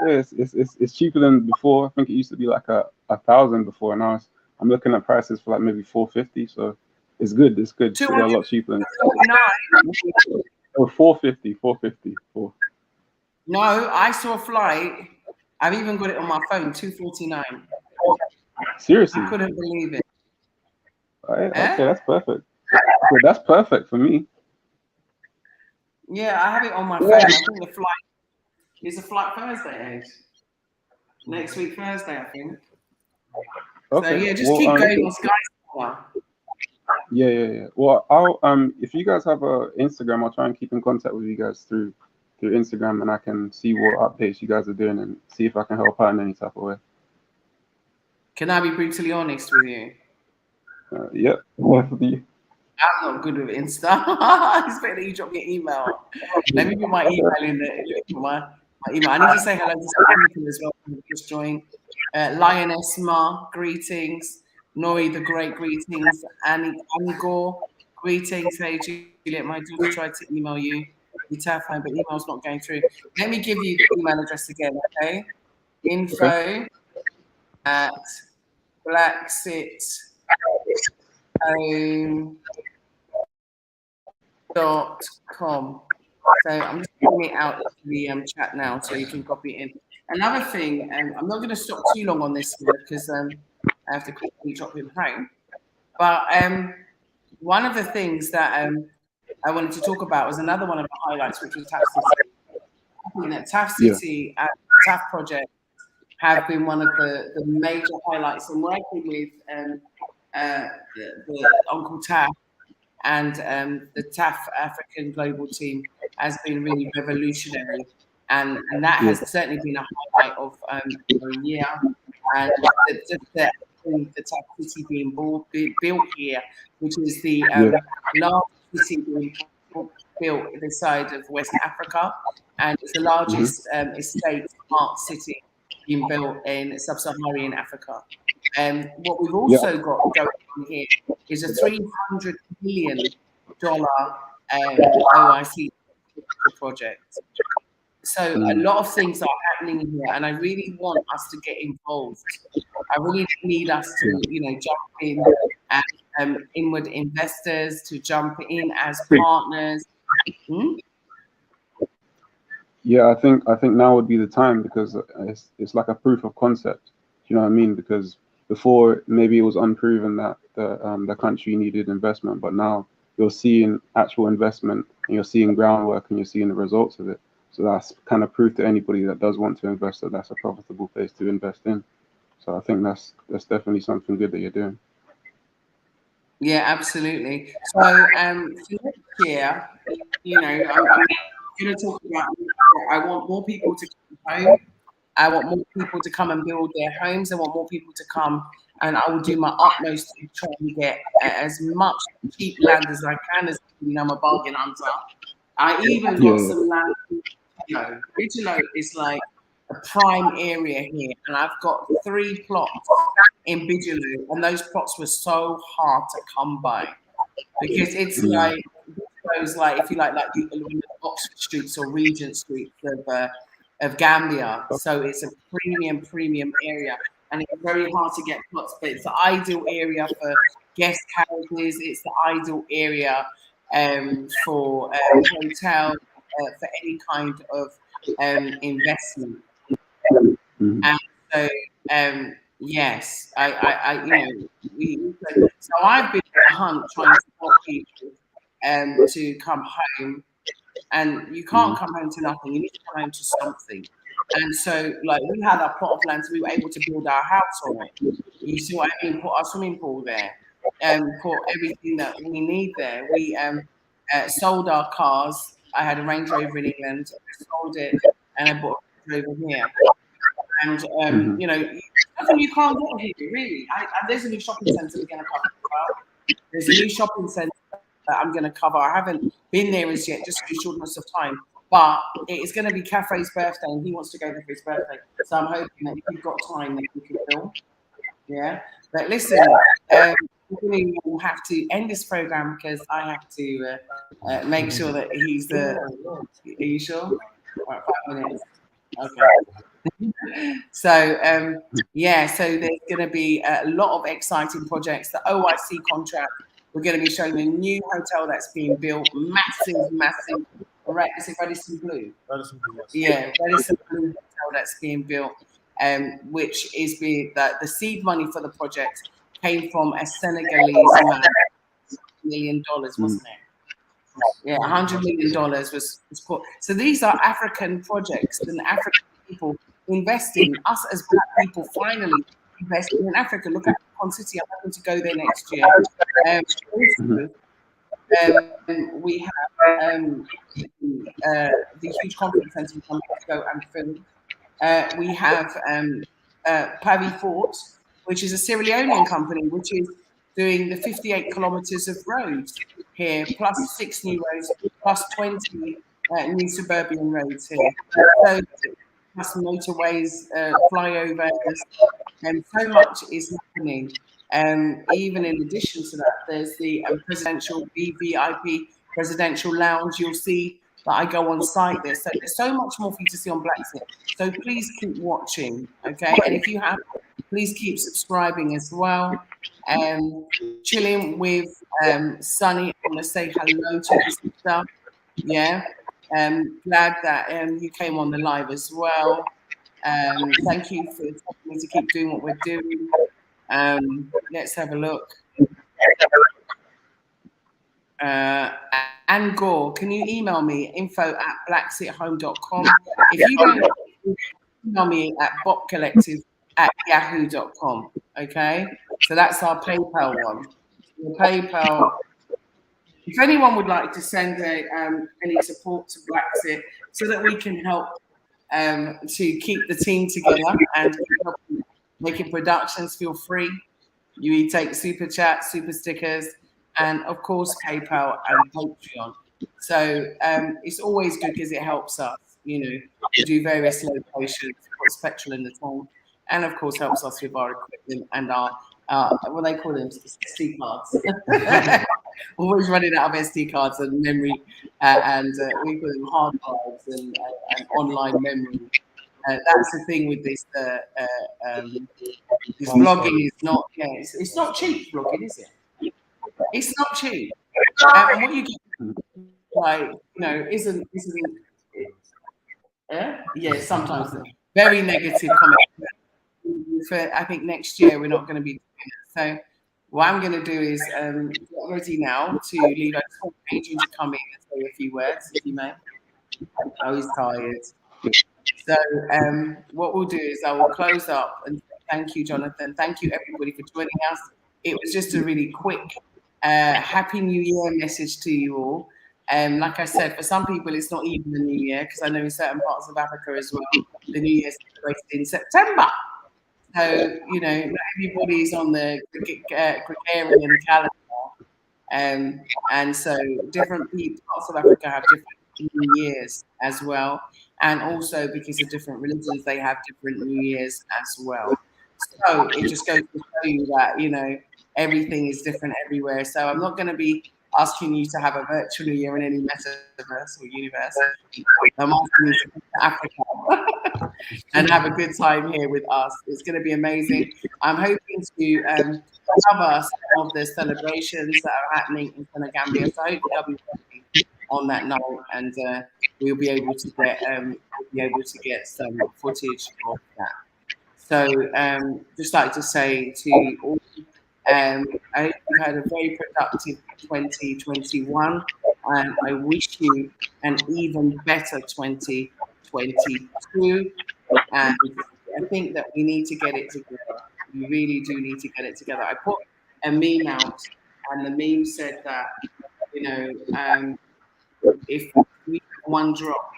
It's cheaper than before. I think it used to be like a 1,000 before. Now I'm looking at prices for like maybe 450. So it's good. It's good. They're a lot cheaper than 450. No, I saw a flight. I've even got it on my phone. 249. Seriously, I couldn't believe it. Okay, that's perfect. Okay, that's perfect for me. Yeah, I have it on my phone. I think the flight is a flight Thursday, Ed. Next week Thursday, I think. Okay. So yeah, just keep going on Sky. Yeah. Well, I'll if you guys have a Instagram, I'll try and keep in contact with you guys through Instagram, and I can see what updates you guys are doing and see if I can help out in any type of way. Can I be brutally honest with you? Yep, definitely. I'm not good with Insta. It's better that you drop me an email. Let me put my email in there. My email. I need to say hello to some people as well who just joined. Lioness Ma, greetings. Nori the Great, greetings. Annie Gore, greetings. Hey Juliet, my daughter tried to email you. You tap phone, but email's not going through. Let me give you the email address again, okay? Info at Bla Xit .com. So I'm just putting it out to the chat now so you can copy it in. Another thing, I'm not going to stop too long on this because I have to quickly drop him home. But one of the things that I wanted to talk about was another one of the highlights, which was TAF City. I think that TAF City and TAF Project have been one of the major highlights in working with the Uncle TAF and the TAF African Global Team has been really revolutionary, and that has certainly been a highlight of the year. And the type of city being built here, which is the largest city being built this side of West Africa, and it's the largest estate smart city being built in sub-Saharan Africa. What we've also got going on here is a $300 million OIC project. So a lot of things are happening here, and I really want us to get involved. I really need us to, jump in as inward investors, to jump in as partners. Yeah, I think now would be the time, because it's like a proof of concept. You know what I mean? Because before maybe it was unproven that the country needed investment, but now you're seeing actual investment, and you're seeing groundwork, and you're seeing the results of it. So that's kind of proof to anybody that does want to invest that that's a profitable place to invest in. So I think that's definitely something good that you're doing. Yeah, absolutely. So for next year, I'm going to talk about. I want more people to come home. I want more people to come and build their homes. I want more people to come, and I will do my utmost to try and get as much cheap land as I can. As I'm a bargain hunter. I even got some land. Bigelow is like a prime area here, and I've got 3 plots in Bigelow, and those plots were so hard to come by because it's like if you like the Oxford Streets or Regent Streets of Gambia. So it's a premium area, and it's very hard to get plots, but it's the ideal area for guest houses. It's the ideal area for hotel, for any kind of investment. And so yes, so I've been on a hunt trying to help people to come home, and you can't come home to nothing. You need to come home to something. And so, like, we had our plot of land, so we were able to build our house on it. You see what I mean? Put our swimming pool there, put everything that we need there. We sold our cars. I had a Range Rover in England. I sold it, and I bought a Range Rover here. And nothing you can't get here, really. There's a new shopping centre we're going to cover. There's a new shopping centre that I'm going to cover. I haven't been there as yet, just for shortness of time. But it is going to be Cafe's birthday, and he wants to go there for his birthday. So I'm hoping that if you've got time, that you can film. Yeah. But listen, we will have to end this program because I have to make sure that he's the. Are you sure? All right, 5 minutes. Okay. So so there's going to be a lot of exciting projects. The OIC contract. We're going to be showing a new hotel that's being built, massive. Right, is it Radisson Blue? Radisson Blue, yes. Yeah, Radisson Blue hotel that's being built, which is the seed money for the project came from a Senegalese man, $1 million, wasn't it? Yeah, $100 million was put. So these are African projects, and African people investing. Us as Black people finally investing in Africa. Look at Con City. I'm hoping to go there next year. We have the huge conference centre we come to go and film. We have Pavi Fort, which is a Sierra Leonean company, which is doing the 58 kilometres of roads here, plus 6 new roads, plus 20 new suburban roads here. So plus motorways, flyovers, and so much is happening. Even in addition to that, there's the presidential VVIP presidential lounge. You'll see that I go on site there. So there's so much more for you to see on Bla Xit. So please keep watching, okay? And if you have, please keep subscribing as well. Chilling with Sunny. I want to say hello to his sister. Yeah. Glad that you came on the live as well. Thank you for telling me to keep doing what we're doing. Let's have a look. Anne Gore, can you email me info@blaxithome.com? If you don't, email me at botcollective@yahoo.com. Okay, so that's our PayPal one. Your PayPal if anyone would like to send any support to Brexit so that we can help to keep the team together and help making productions, feel free. You take super chat, super stickers, and of course PayPal and Patreon. So it's always good because it helps us, to do various locations, put petrol in the tank, and of course helps us with our equipment and our what they call them, SD cards. Always running out of SD cards and memory, and we call them hard drives and online memory. That's the thing with this. This blogging is not. Yeah, it's not cheap. Blogging, is it? It's not cheap. And what you get, like, isn't. Yeah, sometimes very negative comments. I think next year we're not going to be doing it. So what I'm going to do is get ready now to leave Adrian to come in and say a few words, if you may. Oh, he's tired. So what we'll do is I will close up and thank you, Jonathan. Thank you, everybody, for joining us. It was just a really quick Happy New Year message to you all. Like I said, for some people, it's not even the New Year, because I know in certain parts of Africa as well, the New Year is celebrated in September. So, not everybody's on the Gregorian calendar. And so different parts of Africa have different New Years as well. And also because of different religions, they have different New Years as well. So it just goes to show you that, everything is different everywhere. So I'm not going to be asking you to have a virtual New Year in any metaverse or universe. I'm asking you to come to Africa and have a good time here with us. It's going to be amazing. I'm hoping to cover some of the celebrations that are happening in Gambia. So hopefully I'll be working on that night, and we'll be able to get some footage of that. So just like to say to all, I hope you had a very productive 2021, and I wish you an even better 2022. And I think that we need to get it together. We really do need to get it together. I put a meme out, and the meme said that, if we have one drop,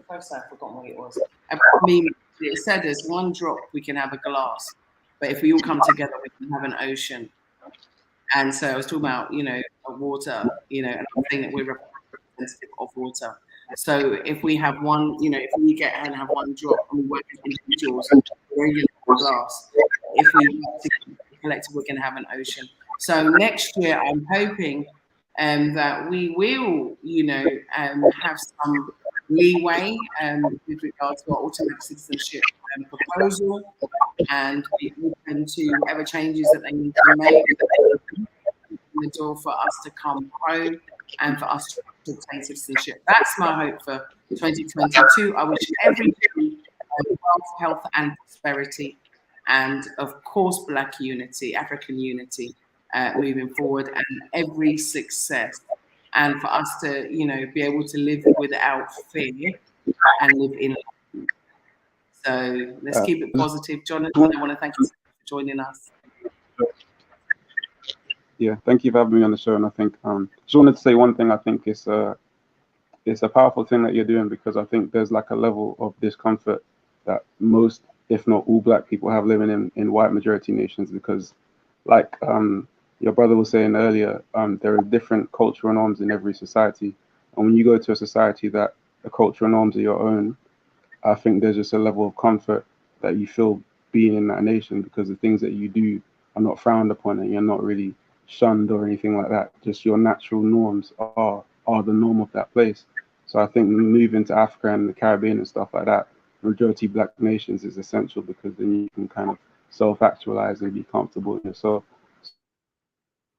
I've forgotten what it was. I put a meme. It said there's one drop, we can have a glass. But if we all come together, we can have an ocean. And so I was talking about, water, and I'm saying that we're representative of water. So if we have one, if we get and have one drop and we work as individuals, we're going to have a glass. If we work together collective, we're going to have an ocean. So next year, I'm hoping that we will, have some leeway with regards to our automatic citizenship proposal, and be open to whatever changes that they need to make the door for us to come home and for us to obtain citizenship. That's my hope for 2022. I wish everybody wealth, health, and prosperity, and of course, Black unity, African unity, moving forward, and every success. And for us to, be able to live without fear and live in love. So let's keep it positive. Jonathan, I want to thank you for joining us. Yeah, thank you for having me on the show. And I think just wanted to say one thing. I think it's a powerful thing that you're doing, because I think there's like a level of discomfort that most, if not all, Black people have living in white majority nations, because like your brother was saying earlier, there are different cultural norms in every society. And when you go to a society that the cultural norms are your own, I think there's just a level of comfort that you feel being in that nation, because the things that you do are not frowned upon and you're not really shunned or anything like that. Just your natural norms are the norm of that place. So I think moving to Africa and the Caribbean and stuff like that, majority Black nations, is essential, because then you can kind of self-actualize and be comfortable in yourself.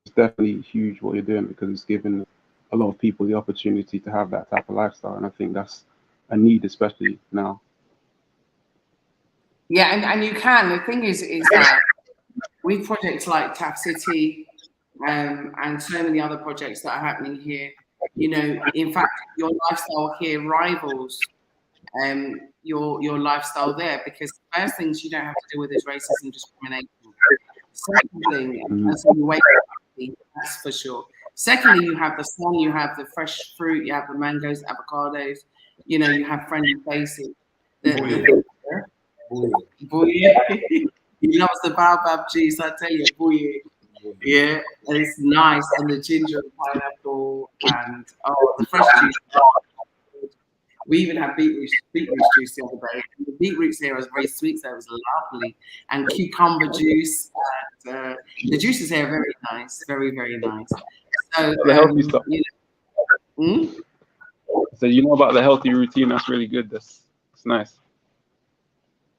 It's definitely huge what you're doing, because it's given a lot of people the opportunity to have that type of lifestyle, and I think that's a need, especially now. Yeah, and you can. The thing is that with projects like TAF City and so many other projects that are happening here, in fact, your lifestyle here rivals your lifestyle there, because the first things you don't have to deal with is racism, discrimination. Second thing, that's for sure. Secondly, you have the sun, you have the fresh fruit, you have the mangoes, avocados, you know, you have friendly faces. Bouillé. He loves the baobab juice, I tell you, bouillé. Yeah, and it's nice, and the ginger and pineapple, and the fresh juice. We even had beetroot juice the other day. The beetroots here was very sweet, so it was lovely. And cucumber juice. And, the juices here are very nice, very, very nice. So The healthy stuff. you know, So you know about the healthy routine. That's really good. That's nice.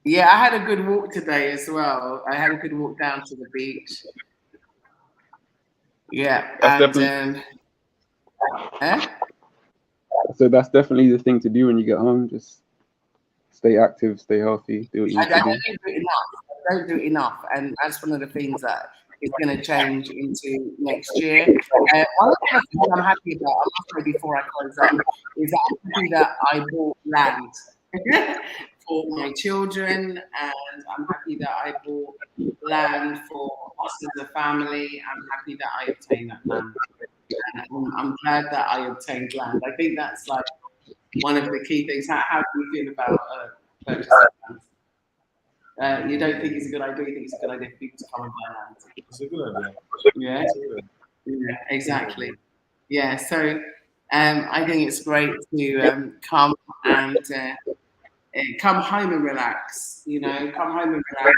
yeah, I had a good walk today as well. I had a good walk down to the beach. Yeah, That's and So that's definitely the thing to do when you get home. Just stay active, stay healthy, do what you need to I do. don't do it enough. I don't do it enough, and that's one of the things that is going to change into next year. One of the things I'm happy about, I must say before I close up, is that I'm happy that I bought land for my children, and I'm happy that I bought land for us as a family. I'm happy that I obtained that land. And I'm glad that I obtained land. I think that's like one of the key things. How do you feel about purchasing land? You don't think it's a good idea? You think it's a good idea for people to come and buy land? It's a good idea. Yeah, yeah, exactly. Yeah, so I think it's great to come and come home and relax. You know, come home and relax.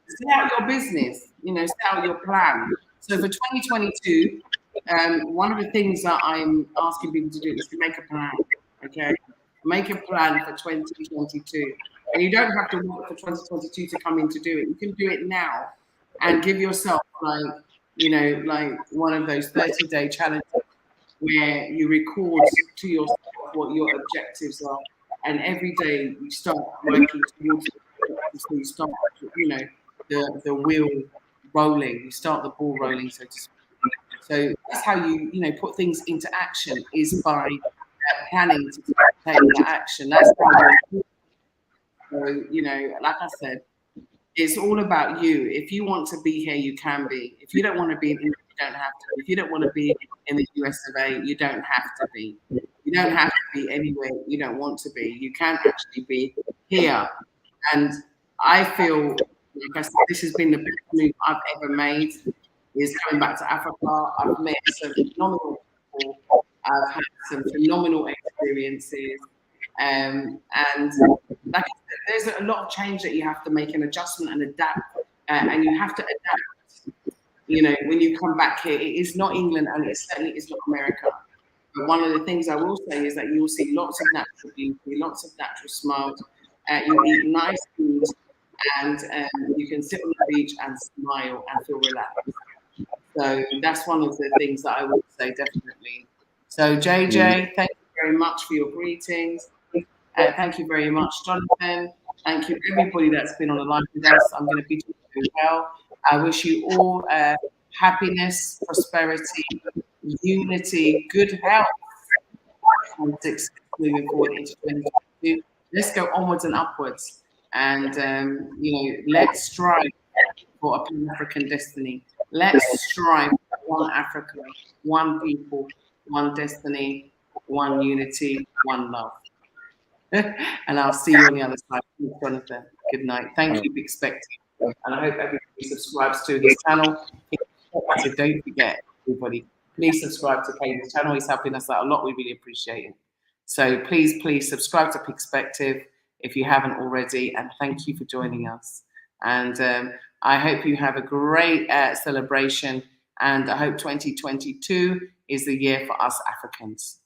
Set out your business. You know, set out your plan. So for 2022. One of the things that I'm asking people to do is to make a plan. Okay, make a plan for 2022, and you don't have to wait for 2022 to come in to do it. You can do it now, and give yourself like one of those 30-day challenges where you record to yourself what your objectives are, and every day you start working towards it. So you start, the wheel rolling. You start the ball rolling, so to speak. So that's how you put things into action, is by planning to take that action. That's how so, like I said, it's all about you. If you want to be here, you can be. If you don't want to be in England, you don't have to. If you don't want to be in the US of A, you don't have to be. You don't have to be anywhere you don't want to be. You can actually be here. And I feel, like I said, this has been the best move I've ever made. Is coming back to Africa. I've met some phenomenal people. I've had some phenomenal experiences. And like I said, there's a lot of change that you have to make, an adjustment and adapt. And you have to adapt, when you come back here. It is not England, and it certainly is not America. But one of the things I will say is that you will see lots of natural beauty, lots of natural smiles. You eat nice food, and you can sit on the beach and smile and feel relaxed. So that's one of the things that I would say, definitely. So JJ, thank you very much for your greetings. Thank you very much, Jonathan. Thank you everybody that's been on the line with us. I'm going to bid you well. I wish you all happiness, prosperity, unity, good health, and success moving forward into 2022. Let's go onwards and upwards, and let's strive for a Pan-African destiny. Let's strive for one Africa, one people, one destiny, one unity, one love. And I'll see you on the other side. Jonathan, good night. Thank you, Big Spectre. And I hope everybody subscribes to his channel. So don't forget, everybody, please subscribe to Kane's channel. He's helping us out a lot. We really appreciate it. So please subscribe to Perspective if you haven't already. And thank you for joining us. And I hope you have a great celebration. And I hope 2022 is the year for us Africans.